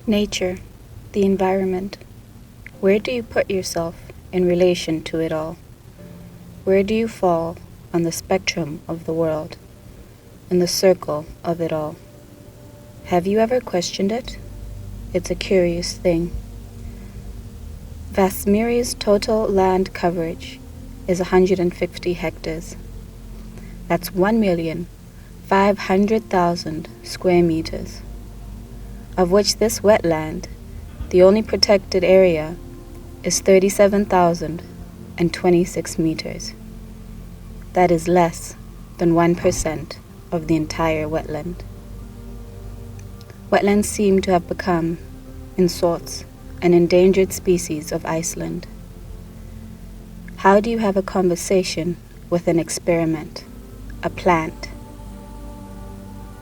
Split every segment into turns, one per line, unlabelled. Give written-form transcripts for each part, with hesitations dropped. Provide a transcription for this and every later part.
Nature, the environment. Where do you put yourself in relation to it all? Where do you fall on the spectrum of the world, in the circle of it all? Have you ever questioned it? It's a curious thing. Vasmiri's total land coverage is 150 hectares. That's 1,500,000 square meters, of which this wetland, the only protected area, is 37,026 meters. That is less than 1% of the entire wetland. Wetlands seem to have become, in sorts, an endangered species of Iceland. How do you have a conversation with an experiment, a plant?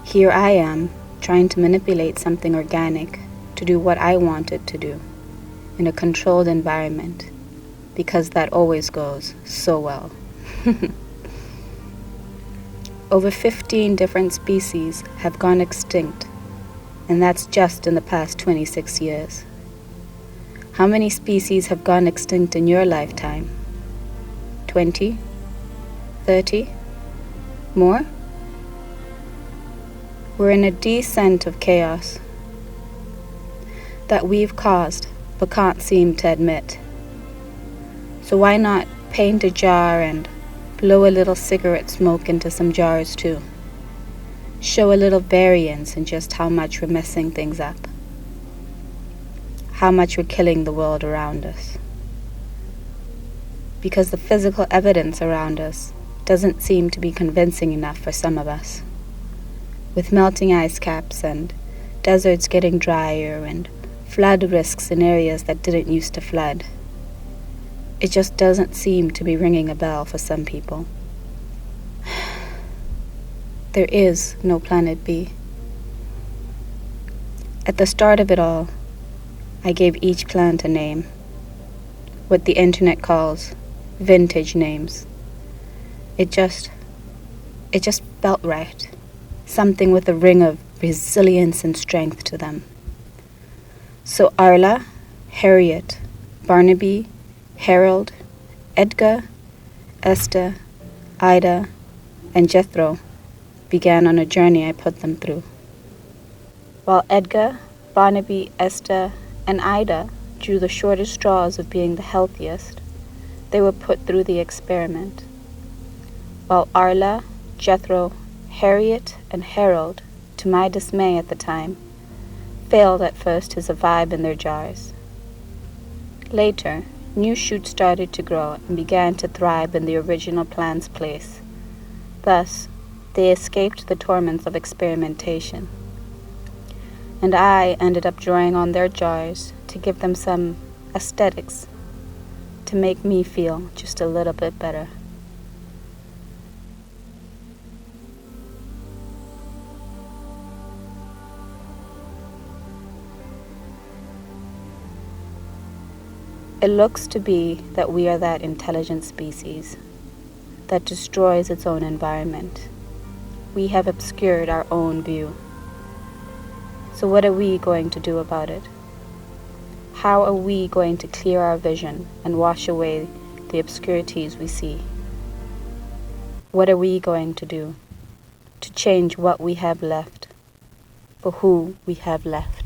Here I am, trying to manipulate something organic to do what I want it to do, in a controlled environment, because that always goes so well. Over 15 different species have gone extinct, and that's just in the past 26 years. How many species have gone extinct in your lifetime? 20? 30? More? We're in a descent of chaos that we've caused but can't seem to admit. So why not paint a jar and blow a little cigarette smoke into some jars too? Show a little variance in just how much we're messing things up, how much we're killing the world around us. Because the physical evidence around us doesn't seem to be convincing enough for some of us. With melting ice caps and deserts getting drier and flood risks in areas that didn't used to flood, it just doesn't seem to be ringing a bell for some people. There is no planet B. At the start of it all, I gave each plant a name, what the internet calls vintage names. It just felt right, something with a ring of resilience and strength to them. So Arla, Harriet, Barnaby, Harold, Edgar, Esther, Ida, and Jethro began on a journey I put them through. While Edgar, Barnaby, Esther, and Ida drew the shortest straws of being the healthiest, they were put through the experiment. While Arla, Jethro, Harriet, and Harold, to my dismay at the time, failed at first to survive in their jars. Later, new shoots started to grow and began to thrive in the original plant's place. Thus, they escaped the torments of experimentation. And I ended up drawing on their jars to give them some aesthetics, to make me feel just a little bit better. It looks to be that we are that intelligent species that destroys its own environment. We have obscured our own view. So what are we going to do about it? How are we going to clear our vision and wash away the obscurities we see? What are we going to do to change what we have left for who we have left?